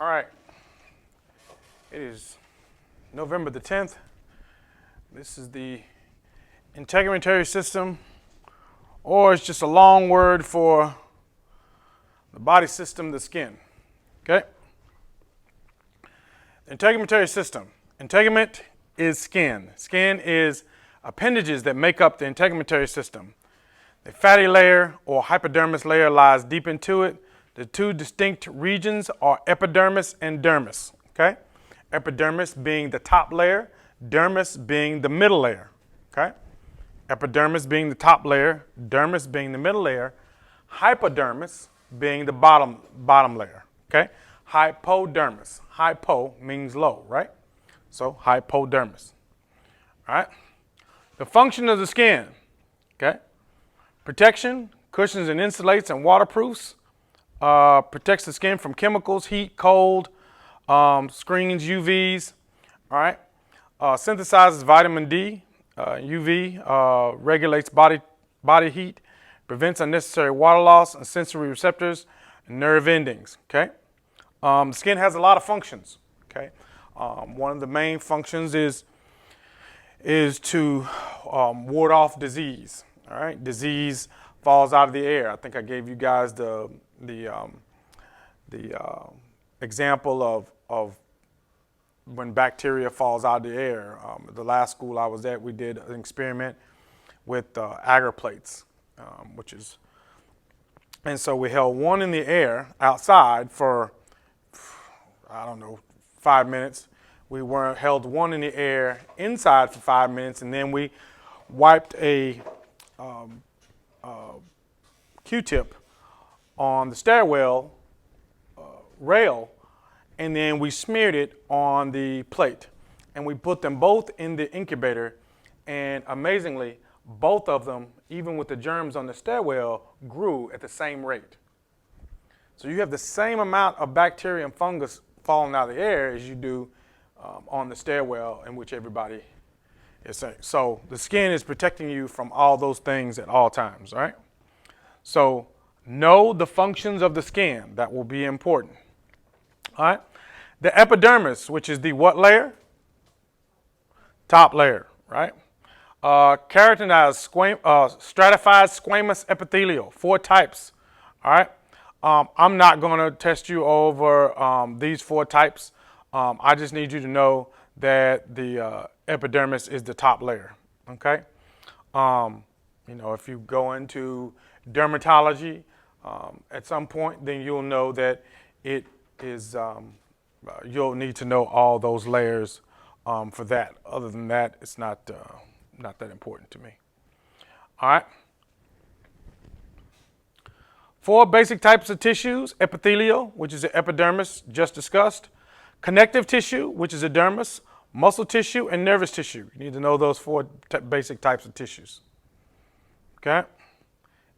All right. It is November the 10th. This is the integumentary system, or it's just a long word for the body system, the skin. Okay? Integumentary system. Integument is skin. Skin is appendages that make up the integumentary system. The fatty layer or hypodermis layer lies deep into it. The two distinct regions are epidermis and dermis. Okay? Epidermis being the top layer, dermis being the middle layer. Okay? Epidermis being the top layer, dermis being the middle layer, hypodermis being the bottom layer. Okay? Hypodermis. Hypo means low, right? So hypodermis. All right? The function of the skin. Okay? Protection, cushions and insulates and waterproofs. Protects the skin from chemicals, heat, cold, screens, UVs. All right. Synthesizes vitamin D. UV regulates body heat, prevents unnecessary water loss and sensory receptors and nerve endings. Okay. The skin has a lot of functions. Okay. One of the main functions is to ward off disease. All right. Disease falls out of the air. I think I gave you guys the example of when bacteria falls out of the air. The last school I was at, we did an experiment with agar plates, and so we held one in the air outside for, I don't know, 5 minutes. We held one in the air inside for 5 minutes, and then we wiped a Q-tip on the stairwell rail, and then we smeared it on the plate. And we put them both in the incubator, and amazingly, both of them, even with the germs on the stairwell, grew at the same rate. So you have the same amount of bacteria and fungus falling out of the air as you do on the stairwell in which everybody is saying. So the skin is protecting you from all those things at all times, all right? So know the functions of the skin. That will be important. All right. The epidermis, which is the what layer? Top layer, right? Keratinized, stratified squamous epithelial, 4 types. All right. I'm not going to test you over these 4 types. I just need you to know that the epidermis is the top layer. Okay. If you go into dermatology at some point, then you'll know that it is, you'll need to know all those layers for that. Other than that, it's not that important to me. All right. 4 basic types of tissues: epithelial, which is the epidermis, just discussed; connective tissue, which is the dermis; muscle tissue; and nervous tissue. You need to know those 4 basic types of tissues. Okay.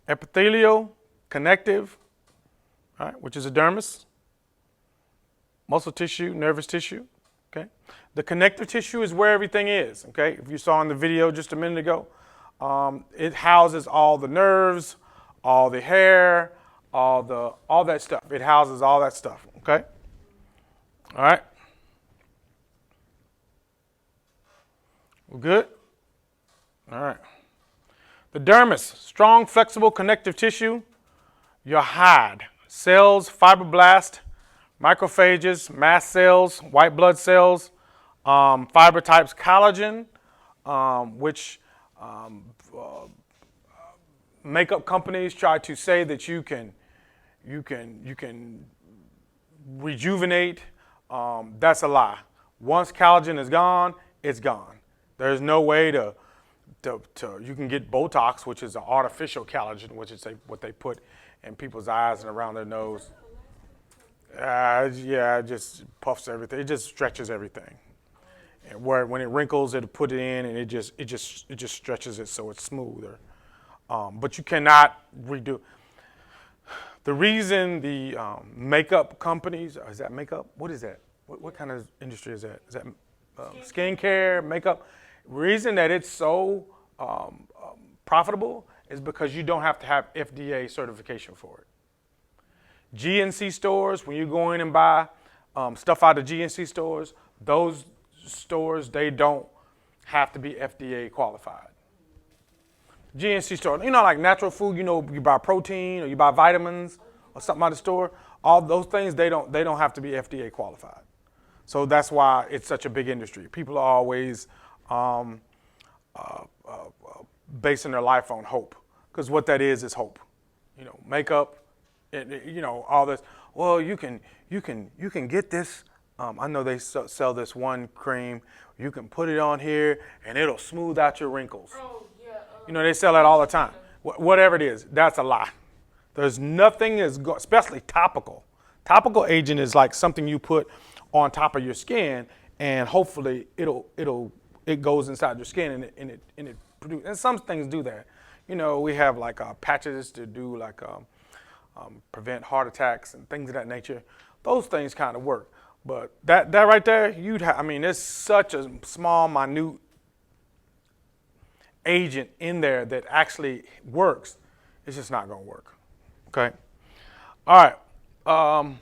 Epithelial, connective, all right, which is a dermis; muscle tissue, nervous tissue. Okay. The connective tissue is where everything is. Okay. If you saw in the video just a minute ago, it houses all the nerves, all the hair, all that stuff. It houses all that stuff. Okay. All right. We're good. All right. The dermis, strong, flexible connective tissue. Your hide, cells, fibroblast, macrophages, mast cells, white blood cells, fiber types collagen, which makeup companies try to say that you can rejuvenate. That's a lie. Once collagen is gone, it's gone. There's no way to you can get Botox, which is an artificial collagen, which is what they put in people's eyes and around their nose. It just puffs everything. It just stretches everything. And when it wrinkles, it'll put it in, and it just stretches it so it's smoother. But you cannot redo. The reason the makeup companies, is that makeup? What is that? What kind of industry is that? Is that skincare, makeup? Reason that it's so profitable is because you don't have to have FDA certification for it. GNC stores, when you go in and buy stuff out of GNC stores, those stores, they don't have to be FDA qualified. GNC store, like natural food, you buy protein or you buy vitamins or something out of the store, all those things, they don't have to be FDA qualified. So that's why it's such a big industry. People are always basing their life on hope, because what that is hope. Makeup, all this. Well, you can get this. I know they sell this one cream. You can put it on here and it'll smooth out your wrinkles. Oh, yeah. They sell that all the time. Whatever it is, that's a lie. There's nothing especially topical. Topical agent is like something you put on top of your skin, and hopefully it goes inside your skin and it produces. And some things do that. We have like patches to do like prevent heart attacks and things of that nature. Those things kind of work. But that right there, it's such a small, minute agent in there that actually works. It's just not going to work. Okay. All right.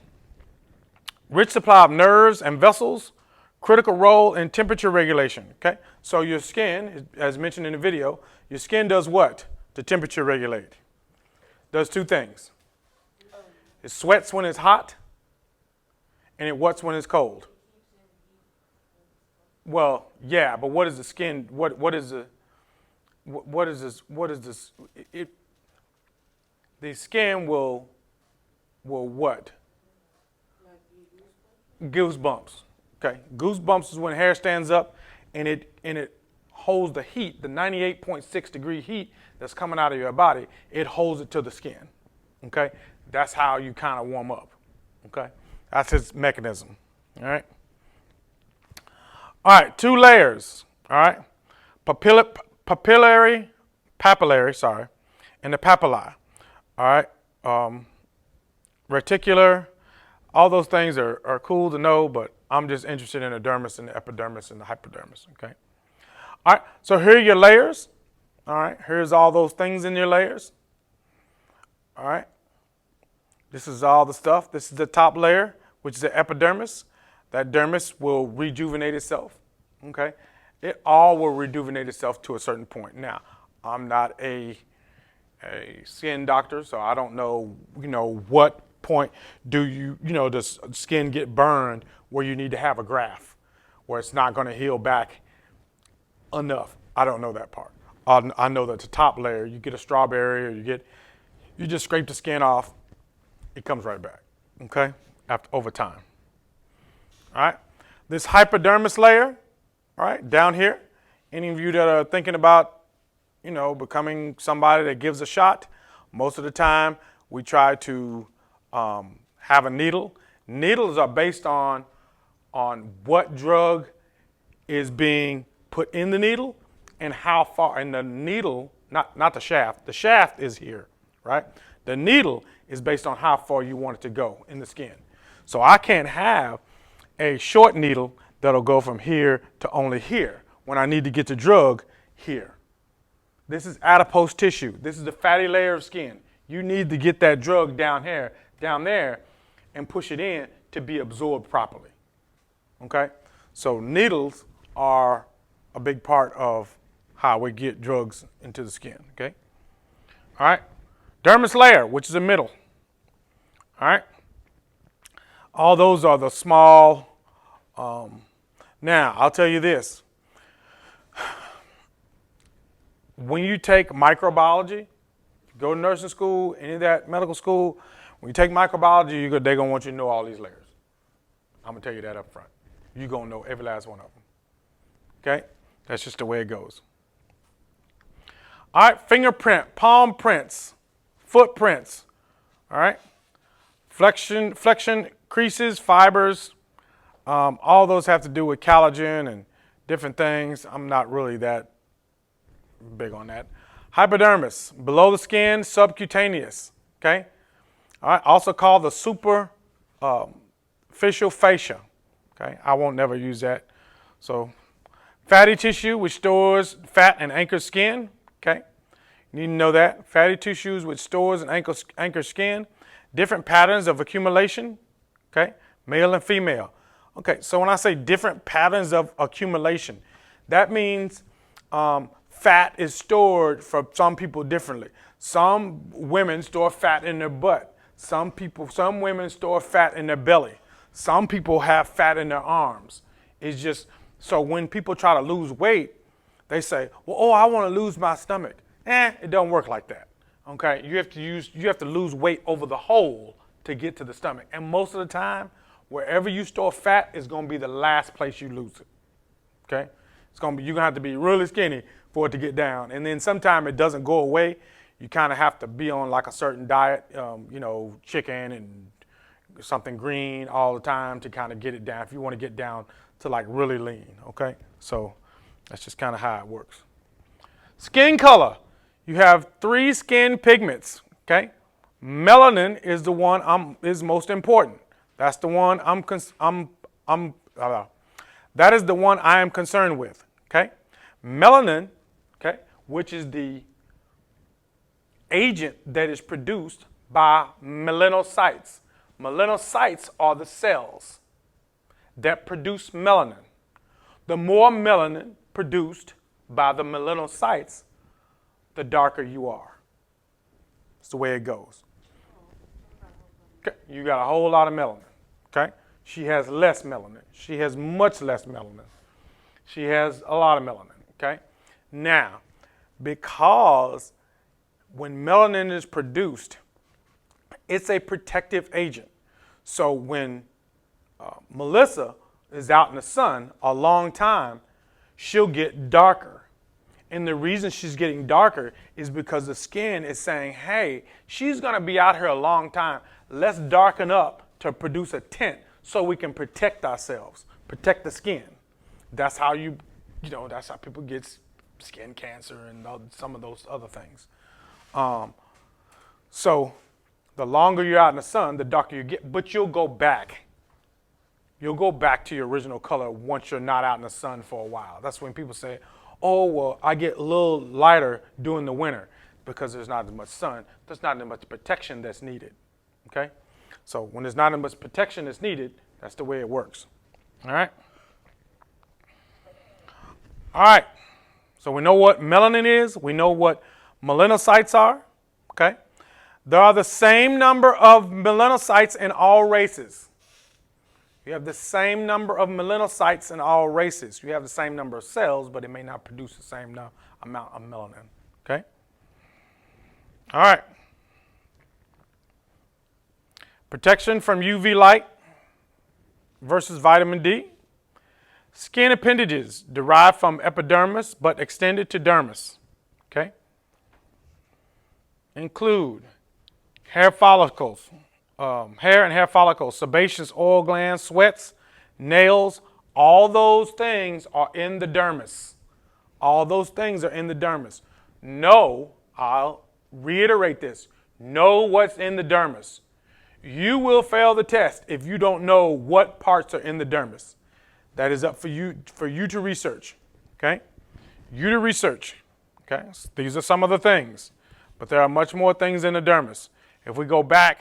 Rich supply of nerves and vessels, critical role in temperature regulation. Okay. So your skin, as mentioned in the video, your skin does what to temperature regulate? Does two things. It sweats when it's hot, and it what's when it's cold. Well, yeah, but what is the skin? What is this? The skin will what? Goosebumps. Okay, goosebumps is when hair stands up, and it holds the heat, the 98.6 degree heat that's coming out of your body. It holds it to the skin. Okay, that's how you kind of warm up. Okay, that's its mechanism. All right. All right, two layers. All right, papillary, and the papillae. All right, reticular. All those things are cool to know, but I'm just interested in the dermis and the epidermis and the hypodermis. Okay. All right, so here are your layers. All right, here's all those things in your layers. All right. This is all the stuff. This is the top layer, which is the epidermis. That dermis will rejuvenate itself. Okay. It all will rejuvenate itself to a certain point. Now, I'm not a skin doctor, so I don't know, what point do does skin get burned where you need to have a graft, where it's not going to heal back enough. I don't know that part. I know that the top layer, you get a strawberry, or you just scrape the skin off, it comes right back, okay, over time. All right, this hypodermis layer, all right, down here, any of you that are thinking about, becoming somebody that gives a shot, most of the time we try to have a needle. Needles are based on what drug is being put in the needle and how far. And the needle, not the shaft. The shaft is here, right? The needle is based on how far you want it to go in the skin. So I can't have a short needle that'll go from here to only here when I need to get the drug here. This is adipose tissue. This is the fatty layer of skin. You need to get that drug down there, and push it in to be absorbed properly. Okay? So needles are a big part of how we get drugs into the skin. Okay? All right? Dermis layer, which is the middle. All right? All those are the small. Now, I'll tell you this. When you take microbiology, go to nursing school, any of that medical school, when you take microbiology, they're going to want you to know all these layers. I'm going to tell you that up front. You're going to know every last one of them. Okay? That's just the way it goes. All right, fingerprint, palm prints, footprints. All right? Flexion, creases, fibers. All those have to do with collagen and different things. I'm not really that big on that. Hypodermis, below the skin, subcutaneous. Okay? All right, also called the superficial fascia. Okay, I won't never use that. So, fatty tissue, which stores fat and anchors skin. Okay, you need to know that. Fatty tissues, which stores and anchors skin. Different patterns of accumulation. Okay, male and female. Okay, so when I say different patterns of accumulation, that means fat is stored for some people differently. Some women store fat in their butt. Some women store fat in their belly. Some people have fat in their arms. It's just, so when people try to lose weight, they say, well, oh, I want to lose my stomach. It don't work like that. Okay, you have to lose weight over the whole to get to the stomach. And most of the time, wherever you store fat is going to be the last place you lose it. Okay, you're going to have to be really skinny for it to get down. And then sometimes it doesn't go away. You kind of have to be on like a certain diet, chicken and something green all the time to kind of get it down if you want to get down to like really lean, okay? So that's just kind of how it works. Skin color. You have 3 skin pigments, okay? Melanin is the one is most important. That's the one that is the one I am concerned with, okay? Melanin, okay, which is the agent that is produced by melanocytes. Melanocytes are the cells that produce melanin. The more melanin produced by the melanocytes, the darker you are. That's the way it goes. Okay, you got a whole lot of melanin. Okay, she has less melanin. She has much less melanin. She has a lot of melanin. Okay, now because when melanin is produced, it's a protective agent. So when Melissa is out in the sun a long time, she'll get darker. And the reason she's getting darker is because the skin is saying, hey, she's going to be out here a long time. Let's darken up to produce a tint so we can protect ourselves, protect the skin. That's how that's how people get skin cancer and some of those other things. So the longer you're out in the sun, the darker you get, but you'll go back. You'll go back to your original color once you're not out in the sun for a while. That's when people say, oh, well, I get a little lighter during the winter because there's not as much sun. There's not as much protection that's needed, okay? So when there's not as much protection that's needed, that's the way it works, all right? All right, so we know what melanin is. We know what melanocytes are, okay? There are the same number of melanocytes in all races. You have the same number of melanocytes in all races. You have the same number of cells, but it may not produce the same amount of melanin, okay? All right. Protection from UV light versus vitamin D. Skin appendages derived from epidermis but extended to dermis, okay? Include hair follicles, hair and hair follicles, sebaceous oil glands, sweats, nails, all those things are in the dermis. All those things are in the dermis. Know, I'll reiterate this, know what's in the dermis. You will fail the test if you don't know what parts are in the dermis. That is up for you to research, okay? You to research, okay? These are some of the things, but there are much more things in the dermis. If we go back